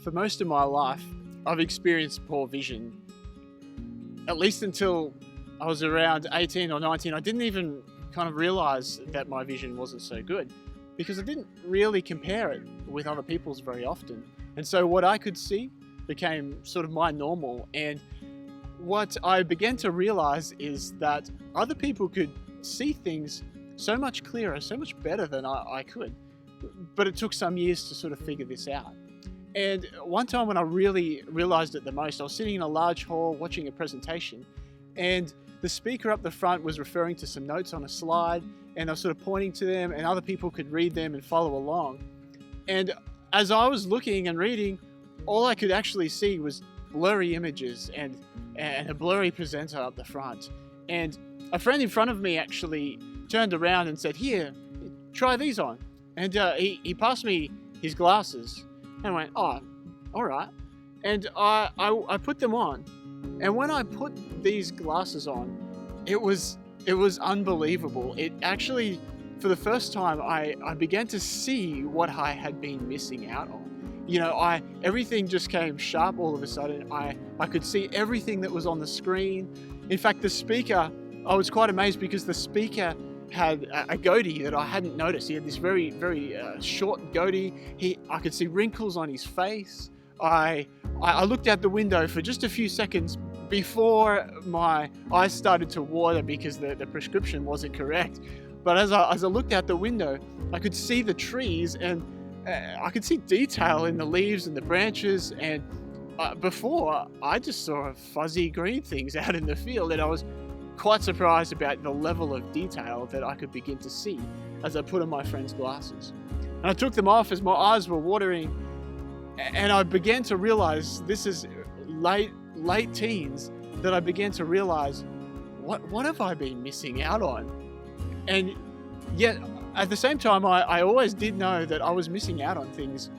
For most of my life, I've experienced poor vision. At least until I was around 18 or 19, I didn't even kind of realize that my vision wasn't so good because I didn't really compare it with other people's very often. And so what I could see became sort of my normal. And what I began to realize is that other people could see things so much clearer, so much better than I could. But it took some years to sort of figure this out. And one time when I really realized it the most, I was sitting in a large hall watching a presentation, and the speaker up the front was referring to some notes on a slide, and I was sort of pointing to them, and other people could read them and follow along. And as I was looking and reading, all I could actually see was blurry images and a blurry presenter up the front. And a friend in front of me actually turned around and said, "Here, try these on." And he passed me his glasses. And I went, "Oh, all right." And I put them on. And when I put these glasses on, it was unbelievable. It actually, for the first time, I began to see what I had been missing out on. Everything just came sharp all of a sudden. I could see everything that was on the screen. In fact, the speaker, I was quite amazed because the speaker had a goatee that I hadn't noticed. He had this very, very short goatee. I could see wrinkles on his face. I looked out the window for just a few seconds before my eyes started to water because the prescription wasn't correct. But as I looked out the window, I could see the trees and I could see detail in the leaves and the branches. And before, I just saw fuzzy green things out in the field, and I was quite surprised about the level of detail that I could begin to see as I put on my friend's glasses. And I took them off as my eyes were watering, and I began to realize, this is late teens, that I began to realize, what have I been missing out on? And yet, at the same time, I always did know that I was missing out on things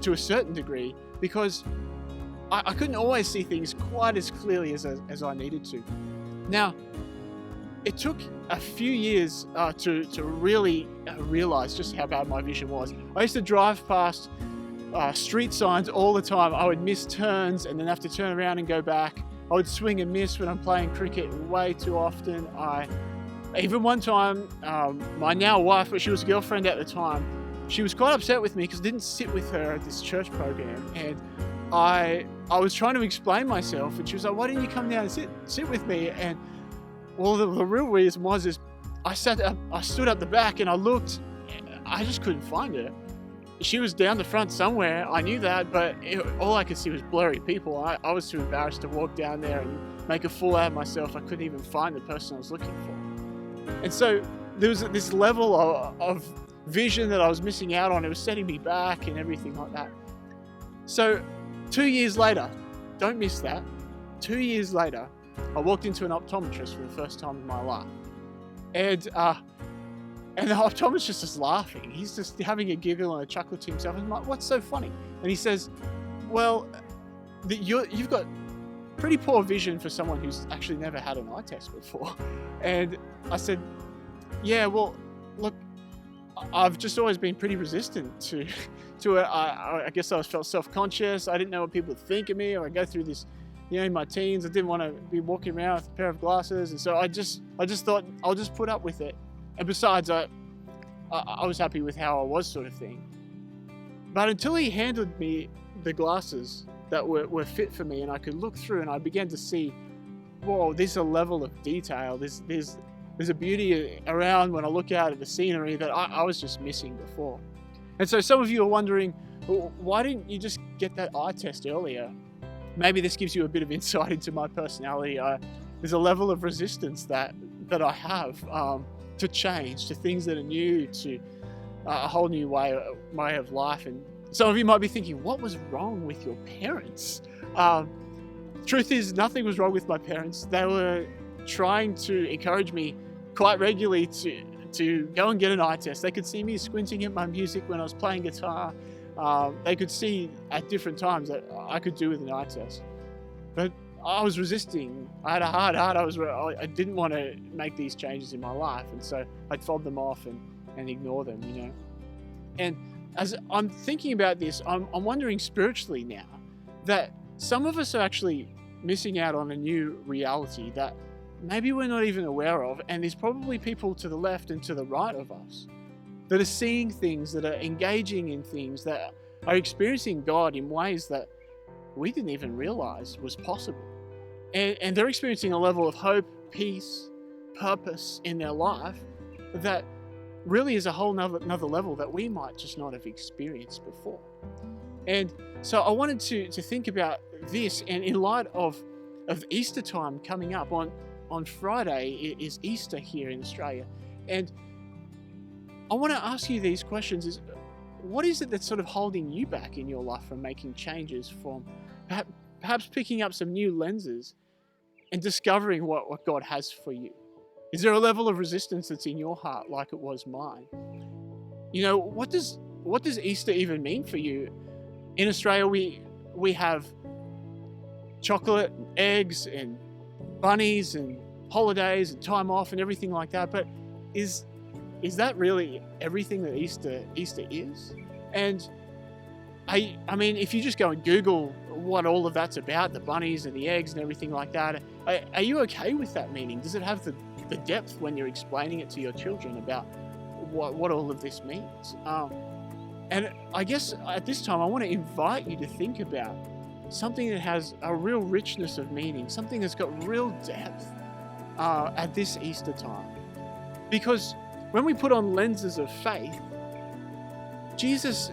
to a certain degree, because I couldn't always see things quite as clearly as I needed to. Now, it took a few years to really realize just how bad my vision was. I used to drive past street signs all the time. I would miss turns and then have to turn around and go back. I would swing and miss when I'm playing cricket way too often. Even one time, my now wife, but she was a girlfriend at the time, she was quite upset with me because I didn't sit with her at this church program. And I was trying to explain myself, and she was like, "Why didn't you come down and sit with me?" And well, the real reason was I stood up the back and I looked, I just couldn't find her. She was down the front somewhere, I knew that, but all I could see was blurry people. I was too embarrassed to walk down there and make a fool out of myself. I couldn't even find the person I was looking for. And so there was this level of vision that I was missing out on. It was setting me back and everything like that. So 2 years later, don't miss that, 2 years later, I walked into an optometrist for the first time in my life. And the optometrist is laughing. He's just having a giggle and a chuckle to himself. I'm like, "What's so funny?" And he says, "Well, you've got pretty poor vision for someone who's actually never had an eye test before." And I said, "Yeah, well, look, I've just always been pretty resistant to it. I guess I felt self-conscious. I didn't know what people would think of me, or I go through this, in my teens, I didn't want to be walking around with a pair of glasses. And so I just thought I'll just put up with it. And besides, I was happy with how I was, sort of thing." But until he handed me the glasses that were fit for me and I could look through, and I began to see, whoa, there's a level of detail. There's a beauty around when I look out at the scenery that I was just missing before. And so some of you are wondering, well, why didn't you just get that eye test earlier? Maybe this gives you a bit of insight into my personality. There's a level of resistance that I have to change, to things that are new, to a whole new way of life. And some of you might be thinking, what was wrong with your parents? Truth is, nothing was wrong with my parents. They were trying to encourage me quite regularly to go and get an eye test. They could see me squinting at my music when I was playing guitar. They could see at different times that I could do with an eye test. But I was resisting. I had a hard heart. I didn't want to make these changes in my life. And so I'd fob them off and ignore them, And as I'm thinking about this, I'm wondering spiritually now that some of us are actually missing out on a new reality that maybe we're not even aware of. And there's probably people to the left and to the right of us that are seeing things, that are engaging in things, that are experiencing God in ways that we didn't even realize was possible. And they're experiencing a level of hope, peace, purpose in their life that really is a whole another level that we might just not have experienced before. And so I wanted to think about this, and in light of Easter time coming up, on Friday is Easter here in Australia. And I want to ask you these questions: what is it that's sort of holding you back in your life from making changes, from perhaps picking up some new lenses and discovering what God has for you? Is there a level of resistance that's in your heart like it was mine? You know, what does Easter even mean for you? In Australia, we have chocolate, and eggs, and bunnies, and holidays, and time off, and everything like that. But is that really everything that Easter is? And I mean, if you just go and Google what all of that's about, the bunnies and the eggs and everything like that, are you okay with that meaning? Does it have the depth when you're explaining it to your children about what all of this means? And I guess at this time, I want to invite you to think about something that has a real richness of meaning, something that's got real depth at this Easter time. Because when we put on lenses of faith, Jesus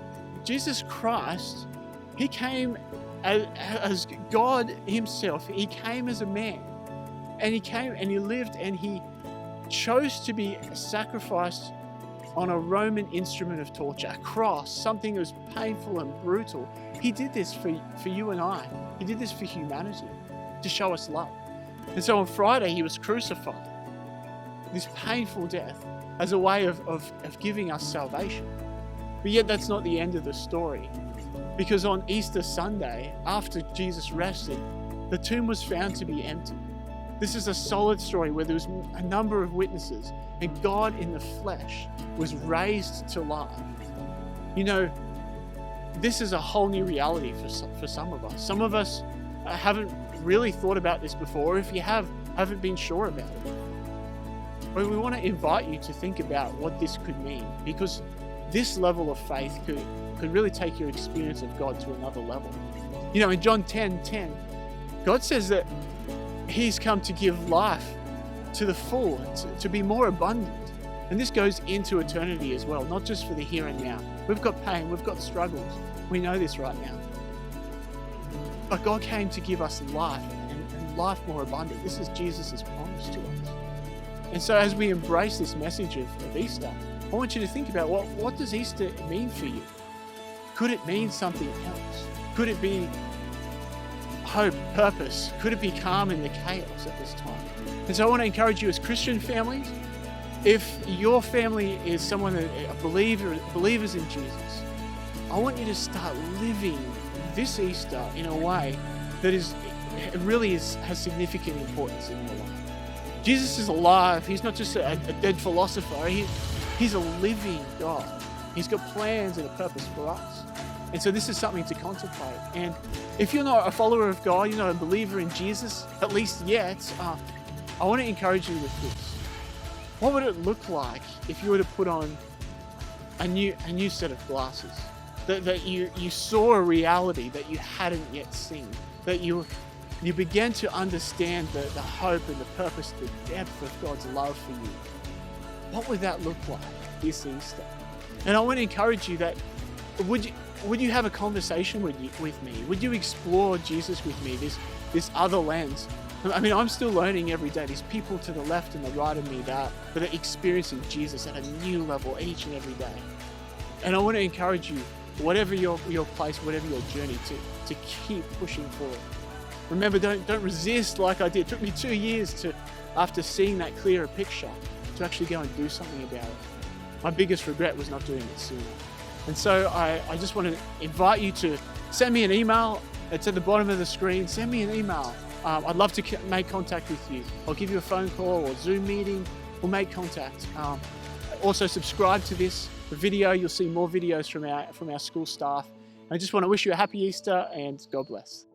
Christ, he came as God himself. He came as a man, and he came and he lived, and he chose to be sacrificed on a Roman instrument of torture, a cross, something that was painful and brutal. He did this for you and I. He did this for humanity, to show us love. And so on Friday, he was crucified, this painful death, as a way of giving us salvation. But yet that's not the end of the story, because on Easter Sunday, after Jesus rested, the tomb was found to be empty. This is a solid story where there was a number of witnesses, and God in the flesh was raised to life. You know, this is a whole new reality for some of us. Some of us haven't really thought about this before, or if you haven't been sure about it. But we want to invite you to think about what this could mean, because this level of faith could really take your experience of God to another level. You know, in John 10:10, God says that he's come to give life to the full, to be more abundant. And this goes into eternity as well, not just for the here and now. We've got pain, we've got struggles. We know this right now. But God came to give us life, and life more abundant. This is Jesus' promise to us. And so as we embrace this message of Easter, I want you to think about what does Easter mean for you? Could it mean something else? Could it be hope, purpose? Could it be calm in the chaos at this time? And so I want to encourage you as Christian families, if your family is someone that believers in Jesus, I want you to start living this Easter in a way that has significant importance in your life. Jesus is alive. He's not just a dead philosopher. He's a living God. He's got plans and a purpose for us. And so this is something to contemplate. And if you're not a follower of God, you're not a believer in Jesus, at least yet, I want to encourage you with this. What would it look like if you were to put on a new set of glasses? That you saw a reality that you hadn't yet seen. That you began to understand the hope and the purpose, the depth of God's love for you. What would that look like this Easter? And I want to encourage you that would you have a conversation with me? Would you explore Jesus with me, this other lens? I mean, I'm still learning every day. There's people to the left and the right of me that are experiencing Jesus at a new level each and every day. And I want to encourage you, whatever your place, whatever your journey, to keep pushing forward. Remember, don't resist like I did. It took me 2 years after seeing that clearer picture, to actually go and do something about it. My biggest regret was not doing it sooner. And so I just want to invite you to send me an email. It's at the bottom of the screen. Send me an email. I'd love to make contact with you. I'll give you a phone call or Zoom meeting. We'll make contact. Also subscribe to this the video. You'll see more videos from our school staff. I just want to wish you a happy Easter and God bless.